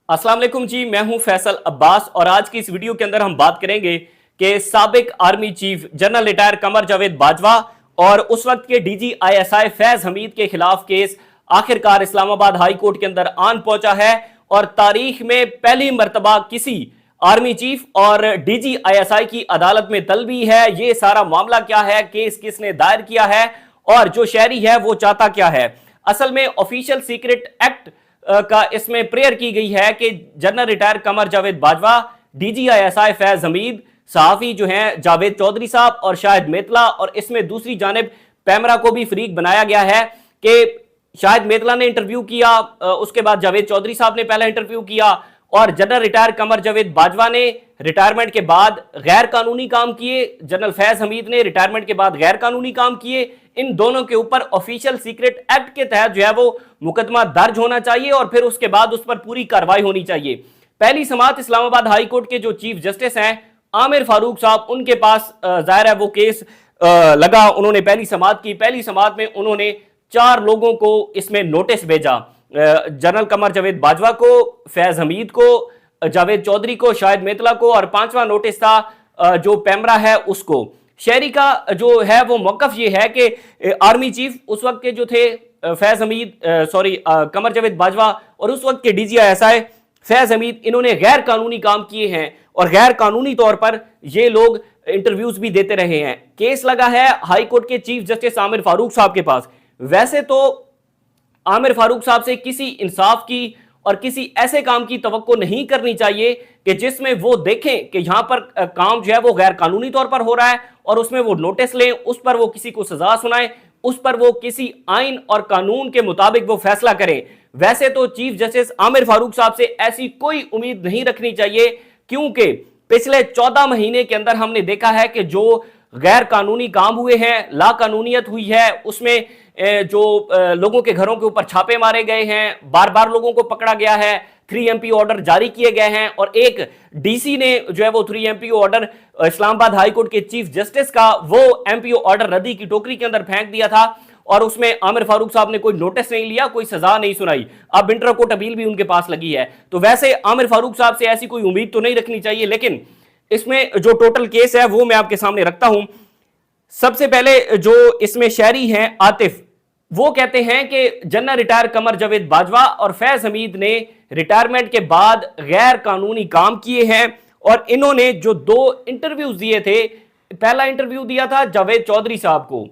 अस्सलाम वालेकुम जी, मैं हूं फैसल अब्बास और आज की इस वीडियो के अंदर हम बात करेंगे कि साबिक army chief general retire Qamar Javed Bajwa और उस वक्त के DGISI फैज हमीद के खिलाफ केस आखिरकार इस्लामाबाद हाई कोर्ट के अंदर आन पहुंचा है और तारीख में पहली मर्तबा किसी आर्मी चीफ और DGISI की अदालत में तलबी है। ये सारा मामला क्या है, केस किसने दायर किया है और जो शहरी है वो चाहता क्या है। असल में ऑफिशियल सीक्रेट एक्ट का इसमें प्रेयर की गई है कि general retire Qamar Javed Bajwa, DGISI Faiz Hamid, सहाफी जो हैं जावेद चौधरी साहब और शाहिद मेतला, और इसमें दूसरी जानिब पैमरा को भी फरीक बनाया गया है कि शाहिद मेतला ने इंटरव्यू किया, उसके बाद जावेद चौधरी साहब ने पहला इंटरव्यू किया और जनरल रिटायर कमर जावेद बाजवा ने रिटायरमेंट के बाद गैर कानूनी काम किए, जनरल फैज हमीद ने रिटायरमेंट के बाद गैर कानूनी काम किए। इन दोनों के ऊपर ऑफिशियल सीक्रेट एक्ट के तहत जो है वो मुकदमा दर्ज होना चाहिए और फिर उसके बाद उस पर पूरी कार्रवाई होनी चाहिए। पहली समाअत इस्लामाबाद हाई कोर्ट के जो चीफ जस्टिस हैं आमिर फारूक साहब, उनके पास जाहिर है वो केस लगा। उन्होंने पहली समाअत की। पहली समाअत में उन्होंने 4 लोगों को इसमें नोटिस भेजा, जनरल कमर जावेद बाजवा को, फैज हमीद को, जावेद चौधरी को, शाहिद मेतला को, और 5वां नोटिस था जो पैमरा है उसको। शहरी का जो है वो मौकफ ये है कि आर्मी चीफ उस वक्त के जो थे फैज हमीद कमर जावेद बाजवा और उस वक्त के DGISI फैज हमीद, इन्होंने गैर कानूनी काम किए हैं और गैर कानूनी तौर पर ये लोग इंटरव्यूज भी देते रहे हैं। केस लगा है हाई कोर्ट के चीफ जस्टिस आमिर फारूक साहब के पास। वैसे तो आमिर फारूक साहब से किसी इंसाफ की और किसी ऐसे काम की तवक्को नहीं करनी चाहिए कि जिसमें वो देखें कि यहां पर काम जो है वो गैर कानूनी तौर पर हो रहा है और उसमें वो नोटिस लें, उस पर वो किसी को सजा सुनाएं, उस पर वो किसी आइन और कानून के मुताबिक वो फैसला करें। वैसे तो चीफ जस्टिस आमिर फारूक साहब से ऐसी कोई उम्मीद नहीं रखनी चाहिए, क्योंकि पिछले 14 महीने के अंदर हमने देखा है कि जो गैर कानूनी काम हुए हैं, लाकानूनियत हुई है, उसमें जो लोगों के घरों के ऊपर छापे मारे गए हैं, बार बार लोगों को पकड़ा गया है, 3 MP ऑर्डर जारी किए गए हैं और एक DC ने जो है वो 3 MP order Islamabad high court के चीफ जस्टिस का वो MP ऑर्डर रद्दी की टोकरी के अंदर फेंक दिया था और उसमें आमिर फारूक साहब ने कोई नोटिस नहीं लिया, कोई सजा नहीं सुनाई। अब इंटर कोर्ट अपील भी उनके पास लगी है। तो वैसे आमिर फारूक साहब से ऐसी कोई उम्मीद तो नहीं रखनी चाहिए, लेकिन इसमें जो टोटल केस है वो मैं आपके सामने रखता हूं। सबसे पहले जो इसमें शहरी हैं आतिफ, वो कहते हैं कि जनरल रिटायर कमर जावेद बाजवा और फैज हमीद ने रिटायरमेंट के बाद गैर कानूनी काम किए हैं और इन्होंने जो 2 इंटरव्यूज दिए थे, पहला इंटरव्यू दिया था जावेद चौधरी साहब को,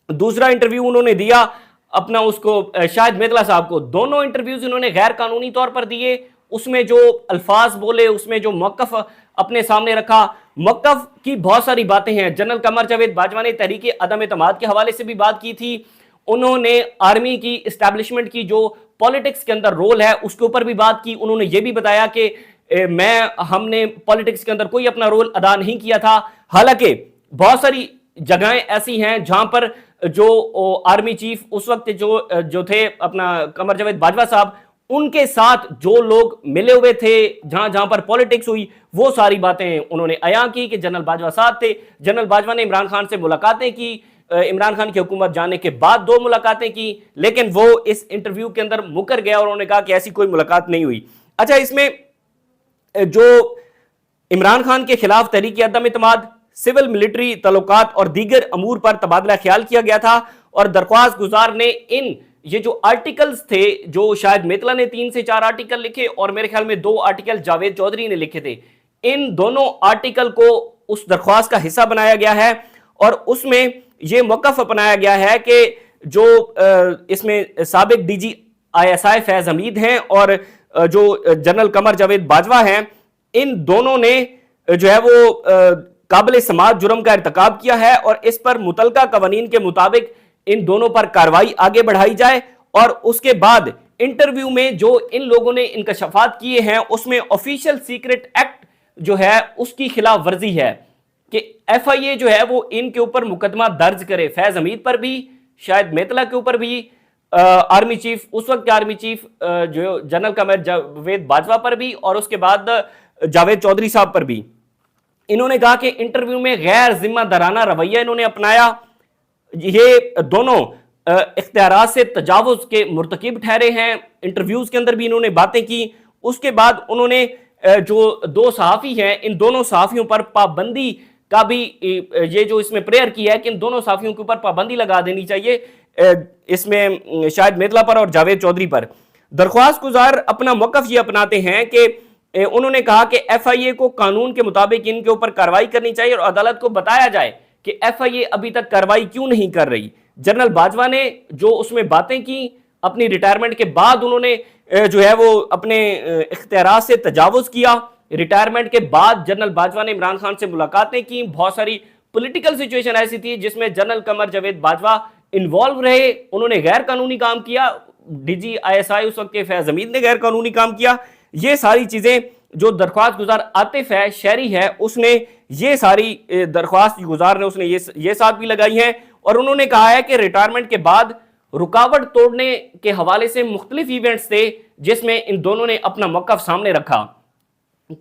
दूसरा इंटरव्यू उन्होंने दिया अपना उसको शाहिद मेतला साहब को। दोनों इंटरव्यूज इन्होंने गैर कानूनी तौर पर दिए। उसमें जो अल्फाज बोले, उसमें जो मौकफ अपने सामने रखा, मौकफ की बहुत सारी बातें हैं। जनरल कमर जावेद बाजवा ने तहरीक अदम एतमाद के हवाले से भी बात की थी। उन्होंने आर्मी की इस्टेब्लिशमेंट की जो पॉलिटिक्स के अंदर रोल है उसके ऊपर भी बात की। उन्होंने ये भी बताया कि हमने पॉलिटिक्स के अंदर कोई अपना रोल अदा नहीं किया था। हालांकि बहुत सारी जगहें ऐसी हैं जहां पर जो आर्मी चीफ उस वक्त जो थे अपना कमर जावेद बाजवा साहब, उनके साथ जो लोग मिले हुए थे, जहां जहां पर पॉलिटिक्स हुई, वो सारी बातें उन्होंने अया की कि जनरल बाजवा साथ थे। जनरल बाजवा ने इमरान खान से मुलाकातें की, इमरान खान की हुकूमत जाने के बाद 2 मुलाकातें की, लेकिन वो इस इंटरव्यू के अंदर मुकर गया और उन्होंने कहा कि ऐसी कोई मुलाकात नहीं हुई। अच्छा, इसमें जो इमरान खान के खिलाफ तहरीक अदम एतमाद, सिविल मिलिट्री तल्लुकात और दीगर अमूर पर तबादला ख्याल किया गया था और दरख्वास्त गुजार ने ये जो आर्टिकल्स थे, जो शायद मेतला ने 3 से 4 आर्टिकल लिखे और मेरे ख्याल में 2 आर्टिकल जावेद चौधरी ने लिखे थे, इन दोनों आर्टिकल को उस दरख्वास्त का हिस्सा बनाया गया है और उसमें यह मौकफ अपनाया गया है कि जो इसमें साबिक DGISI फैज हमीद हैं और जो जनरल कमर जावेद बाजवा हैं, इन दोनों ने जो है वो काबिल समाअत जुर्म का इर्तिकाब किया है और इस पर मुतलका कवानीन के मुताबिक इन दोनों पर कार्रवाई आगे बढ़ाई जाए और उसके बाद इंटरव्यू में जो इन लोगों ने इंकशाफात किए हैं उसमें ऑफिशियल सीक्रेट एक्ट जो है उसकी खिलाफ वर्जी है कि FIA जो है वो इनके ऊपर मुकदमा दर्ज करे, फैज हमीद पर भी, शायद मेतला के ऊपर भी, आर्मी चीफ उस वक्त के आर्मी चीफ जो जनरल कमर जावेद बाजवा पर भी और उसके बाद जावेद चौधरी साहब पर भी। इन्होंने कहा कि इंटरव्यू में गैर जिम्मेदाराना रवैया इन्होंने अपनाया, ये दोनों इख्तियारात से तजावुज के मुर्तकिब ठहरे हैं। इंटरव्यूज के अंदर भी इन्होंने बातें की اس کے بعد انہوں نے جو دو صحافی ہیں ان دونوں صحافیوں پر پابندی کا بھی یہ جو اس میں پریئر کی ہے کہ ان دونوں صحافیوں کے اوپر پابندی لگا دینی چاہیے، اس میں شاہد میتلا پر اور جاوید چودھری پر۔ درخواست گزار اپنا موقف یہ اپناتے ہیں کہ انہوں نے کہا کہ ایف آئی اے کو قانون کے مطابق ان کے اوپر کارروائی کرنی چاہیے اور عدالت کو بتایا جائے کہ ایف آئی اے ابھی تک کارروائی کیوں نہیں کر رہی۔ جنرل باجوہ نے جو اس میں باتیں کی اپنی ریٹائرمنٹ کے بعد انہوں نے جو ہے وہ اپنے اختیارات سے تجاوز کیا۔ ریٹائرمنٹ کے بعد جنرل باجوہ نے عمران خان سے ملاقاتیں کی، بہت ساری پولیٹیکل سچویشن ایسی تھی جس میں جنرل قمر جاوید باجوہ انوالو رہے، انہوں نے غیر قانونی کام کیا، D G I S I اس وقت کے فیض حمید نے غیر قانونی کام کیا۔ یہ ساری چیزیں جو درخواست گزار عاطف ہے، شہری ہے، اس نے یہ ساری درخواست گزار نے اس نے یہ ساتھ بھی لگائی ہیں، اور انہوں نے کہا ہے کہ ریٹائرمنٹ کے بعد رکاوٹ توڑنے کے حوالے سے مختلف ایونٹس تھے جس میں ان دونوں نے اپنا موقف سامنے رکھا۔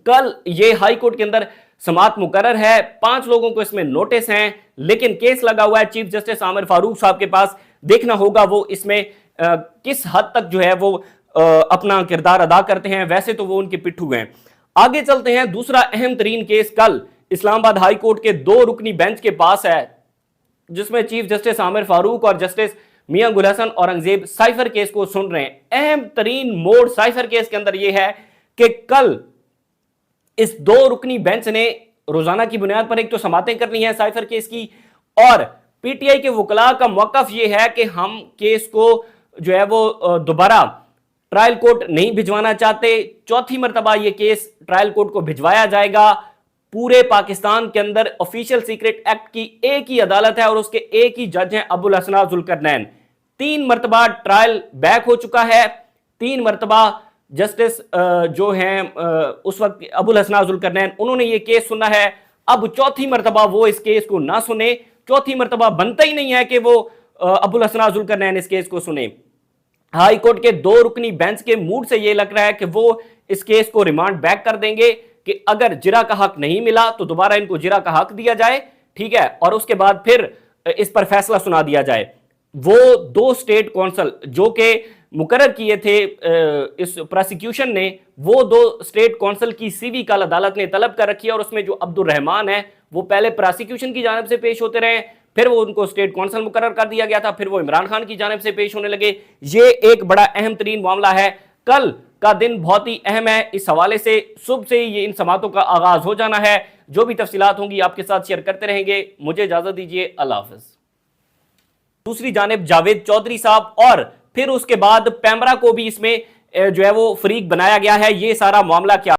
کل یہ ہائی کورٹ کے اندر سماعت مقرر ہے، 5 لوگوں کو اس میں نوٹس ہیں، لیکن کیس لگا ہوا ہے چیف جسٹس عامر فاروق صاحب کے پاس۔ دیکھنا ہوگا وہ اس میں کس حد تک جو ہے وہ اپنا کردار ادا کرتے ہیں، ویسے تو وہ ان کے پٹھو ہیں۔ آگے چلتے ہیں، دوسرا اہم ترین کیس کل اسلام آباد ہائی کورٹ کے 2 رکنی بینچ کے پاس ہے، جس میں چیف جسٹس عامر فاروق اور جسٹس میاں گل حسن اورنگزیب سائفر کیس کو سن رہے ہیں۔ اہم ترین موڑ سائفر کیس کے اندر یہ ہے کہ کل اس 2 رکنی بینچ نے روزانہ کی بنیاد پر ایک تو سماعتیں کرنی ہے سائفر کیس کی، اور پی ٹی آئی کے وکلاء کا موقف یہ ہے کہ ہم کیس کو جو ہے وہ دوبارہ ٹرائل کورٹ نہیں بھجوانا چاہتے، 4تھی مرتبہ یہ کیس ٹرائل کورٹ کو بھجوایا جائے گا۔ پورے پاکستان کے اندر آفیشل سیکرٹ ایکٹ کی ایک ہی عدالت ہے اور اس کے ایک ہی جج ہیں ابو الحسناء ذوالقرنین۔ 3 مرتبہ ٹرائل بیک ہو چکا ہے، 3 مرتبہ جسٹس جو ہیں اس وقت ابو الحسناء ذوالقرنین انہوں نے یہ کیس سنا ہے، اب 4تھی مرتبہ وہ اس کیس کو نہ سنے، 4تھی مرتبہ بنتا ہی نہیں ہے کہ وہ ابو الحسناء ذوالقرنین اس کیس کو سنے۔ ہائی کورٹ کے 2 رکنی بینچ کے موڈ سے یہ لگ رہا ہے کہ وہ اس کیس کو ریمانڈ بیک کر دیں گے کہ اگر جرا کا حق نہیں ملا تو دوبارہ ان کو جرا کا حق دیا جائے، ٹھیک ہے، اور اس کے بعد پھر اس پر فیصلہ سنا دیا جائے۔ وہ 2 اسٹیٹ کونسل جو کہ مقرر کیے تھے اس پراسیکیوشن نے، وہ 2 اسٹیٹ کونسل کی سی وی کل عدالت نے طلب کر رکھی ہے، اور اس میں جو عبد الرحمان ہے وہ پہلے پراسیکیوشن کی جانب سے پیش ہوتے رہے، پھر وہ ان کو اسٹیٹ کونسل مقرر کر دیا گیا تھا، پھر وہ عمران خان کی جانب سے پیش ہونے لگے۔ یہ ایک بڑا اہم ترین معاملہ ہے، کل کا دن بہت ہی اہم ہے، اس حوالے سے صبح سے یہ ان سماعتوں کا آغاز ہو جانا ہے۔ جو بھی تفصیلات ہوں گی آپ کے ساتھ شیئر کرتے رہیں گے۔ مجھے اجازت دیجیے، اللہ حافظ۔ دوسری جانب جاوید چودھری صاحب اور پھر اس کے بعد پیمرا کو بھی اس میں جو ہے وہ فریق بنایا گیا ہے۔ یہ سارا معاملہ کیا